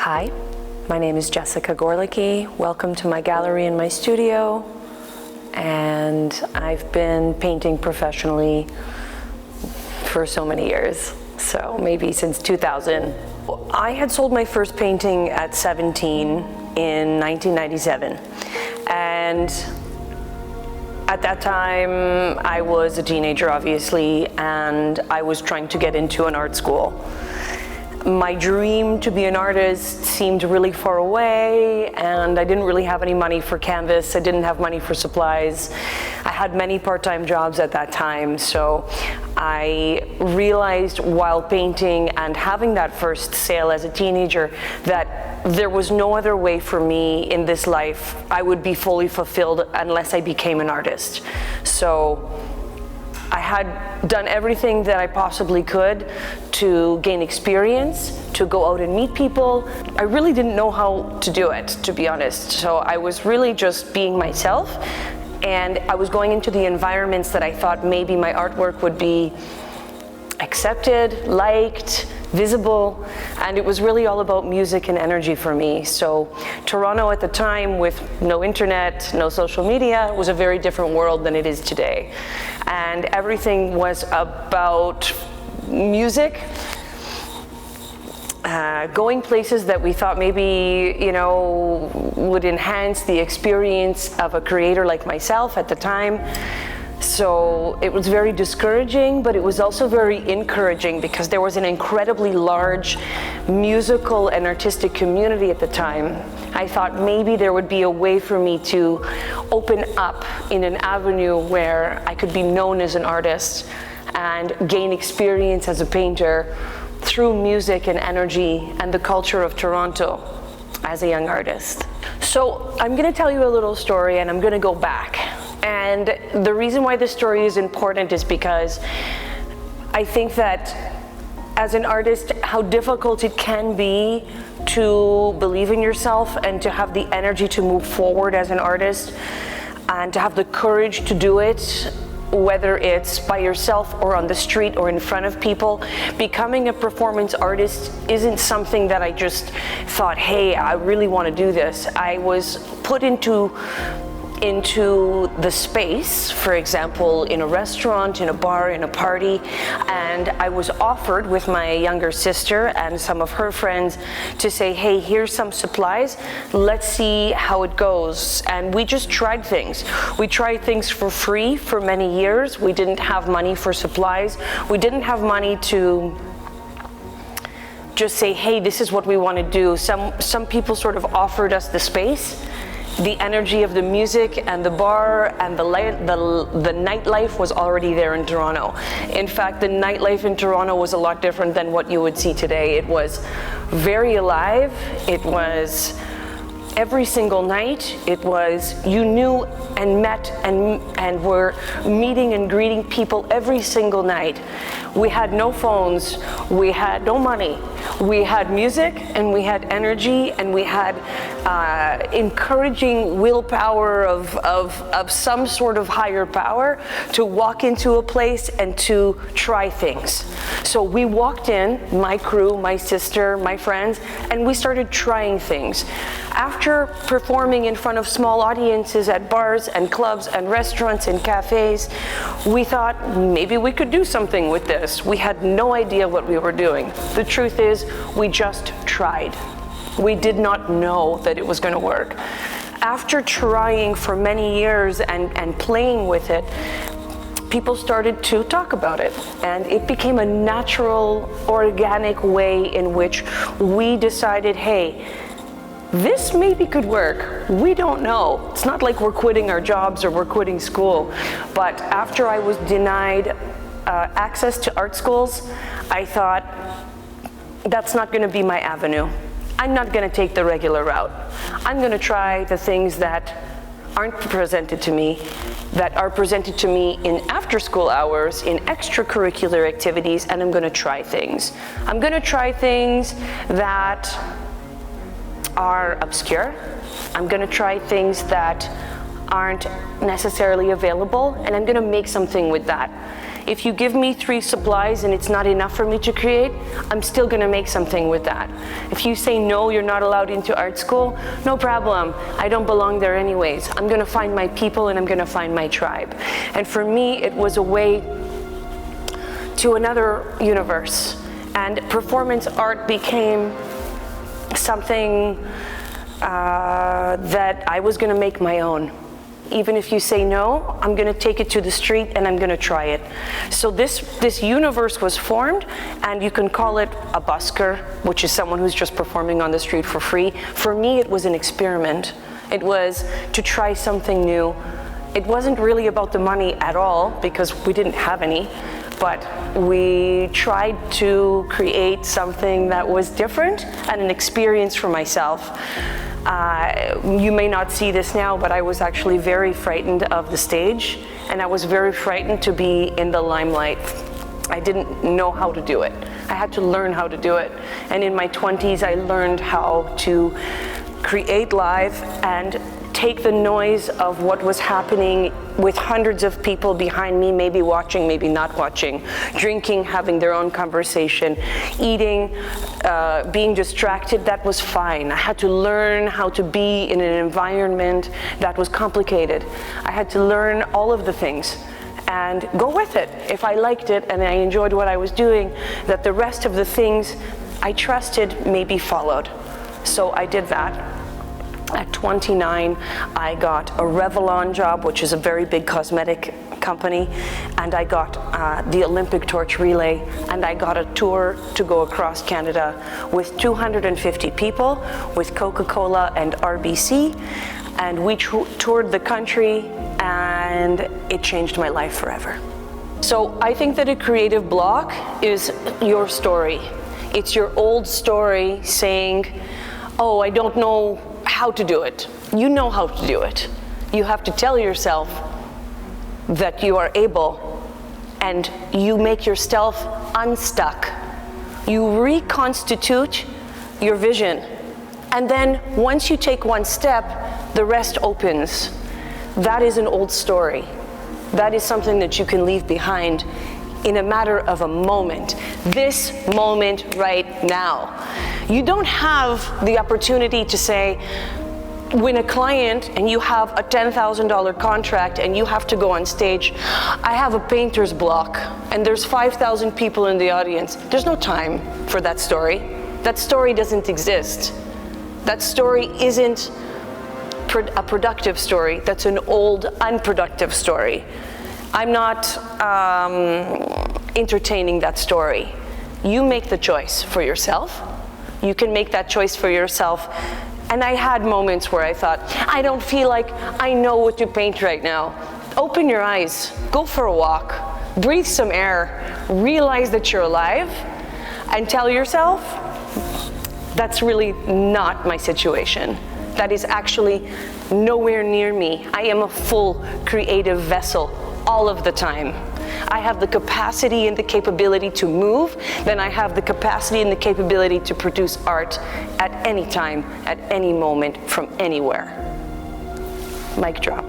Hi, my name is Jessica Gorlicky. Welcome to my gallery and my studio. And I've been painting professionally for so many years, so maybe since 2000. I had sold my first painting at 17 in 1997. And at that time, I was a teenager, obviously, and I was trying to get into an art school. My dream to be an artist seemed really far away, and I didn't really have any money for canvas. I didn't have money for supplies. I had many part-time jobs at that time, so I realized while painting and having that first sale as a teenager that there was no other way for me in this life I would be fully fulfilled unless I became an artist. So I had done everything that I possibly could to gain experience, to go out and meet people. I really didn't know how to do it, to be honest. So I was really just being myself, and I was going into the environments that I thought maybe my artwork would be accepted, liked, visible, and it was really all about music and energy for me. So Toronto at the time, with no internet, no social media, was a very different world than it is today. And everything was about music, going places that we thought maybe, would enhance the experience of a creator like myself at the time. So it was very discouraging, but it was also very encouraging because there was an incredibly large musical and artistic community at the time. I thought maybe there would be a way for me to open up in an avenue where I could be known as an artist and gain experience as a painter through music and energy and the culture of Toronto as a young artist. So I'm going to tell you a little story, and I'm going to go back. And the reason why this story is important is because I think that as an artist, how difficult it can be to believe in yourself and to have the energy to move forward as an artist and to have the courage to do it, whether it's by yourself or on the street or in front of people. Becoming a performance artist isn't something that I just thought, hey, I really want to do this. I was put into the space, for example, in a restaurant, in a bar, in a party, and I was offered with my younger sister and some of her friends to say, hey, here's some supplies, let's see how it goes. And we just tried things. We tried things for free for many years. We didn't have money for supplies. We didn't have money to just say, hey, this is what we want to do. Some people sort of offered us the space. The energy of the music and the bar and the nightlife was already there in Toronto. In fact, the nightlife in Toronto was a lot different than what you would see today. It was very alive. It was every single night. It was, you knew and met and were meeting and greeting people every single night. We had no phones, we had no money. We had music and we had energy and we had encouraging willpower of some sort of higher power to walk into a place and to try things. So we walked in, my crew, my sister, my friends, and we started trying things. After performing in front of small audiences at bars and clubs and restaurants and cafes, we thought maybe we could do something with this. We had no idea what we were doing. The truth is, we just tried. We did not know that it was going to work. After trying for many years and playing with it, people started to talk about it, and it became a natural, organic way in which we decided, hey, this maybe could work. We don't know. It's not like we're quitting our jobs or we're quitting school. But after I was denied access to art schools, I thought, that's not going to be my avenue. I'm not going to take the regular route. I'm going to try the things that aren't presented to me, that are presented to me in after-school hours, in extracurricular activities, and I'm going to try things. I'm going to try things that are obscure. I'm going to try things that aren't necessarily available, and I'm going to make something with that. If you give me 3 supplies and it's not enough for me to create, I'm still gonna make something with that. If you say no, you're not allowed into art school, no problem. I don't belong there anyways. I'm gonna find my people and I'm gonna find my tribe. And for me, it was a way to another universe. And performance art became something that I was gonna make my own. Even if you say no, I'm gonna take it to the street and I'm gonna try it. So this universe was formed, and you can call it a busker, which is someone who's just performing on the street for free. For me, it was an experiment. It was to try something new. It wasn't really about the money at all, because we didn't have any, but we tried to create something that was different and an experience for myself. You may not see this now, but I was actually very frightened of the stage, and I was very frightened to be in the limelight. I didn't know how to do it. I had to learn how to do it. And in my 20s, I learned how to create live and take the noise of what was happening with hundreds of people behind me, maybe watching, maybe not watching, drinking, having their own conversation, eating, being distracted. That was fine. I had to learn how to be in an environment that was complicated. I had to learn all of the things and go with it. If I liked it and I enjoyed what I was doing, that the rest of the things I trusted maybe followed. So I did that. At 29, I got a Revlon job, which is a very big cosmetic company, and I got the Olympic torch relay, and I got a tour to go across Canada with 250 people, with Coca-Cola and RBC, and we toured the country, and it changed my life forever. So I think that a creative block is your story. It's your old story saying, oh, I don't know how to do it. You know how to do it. You have to tell yourself that you are able, and you make yourself unstuck. You reconstitute your vision, and then once you take one step, the rest opens. That is an old story. That is something that you can leave behind in a matter of a moment. This moment right now. You don't have the opportunity to say, when a client and you have a $10,000 contract and you have to go on stage, I have a painter's block and there's 5,000 people in the audience. There's no time for that story. That story doesn't exist. That story isn't a productive story. That's an old, unproductive story. I'm not entertaining that story. You make the choice for yourself. You can make that choice for yourself. And I had moments where I thought, I don't feel like I know what to paint right now. Open your eyes, go for a walk, breathe some air, realize that you're alive, and tell yourself, that's really not my situation. That is actually nowhere near me. I am a full creative vessel all of the time. I have the capacity and the capability to move, then I have the capacity and the capability to produce art at any time, at any moment, from anywhere. Mic drop.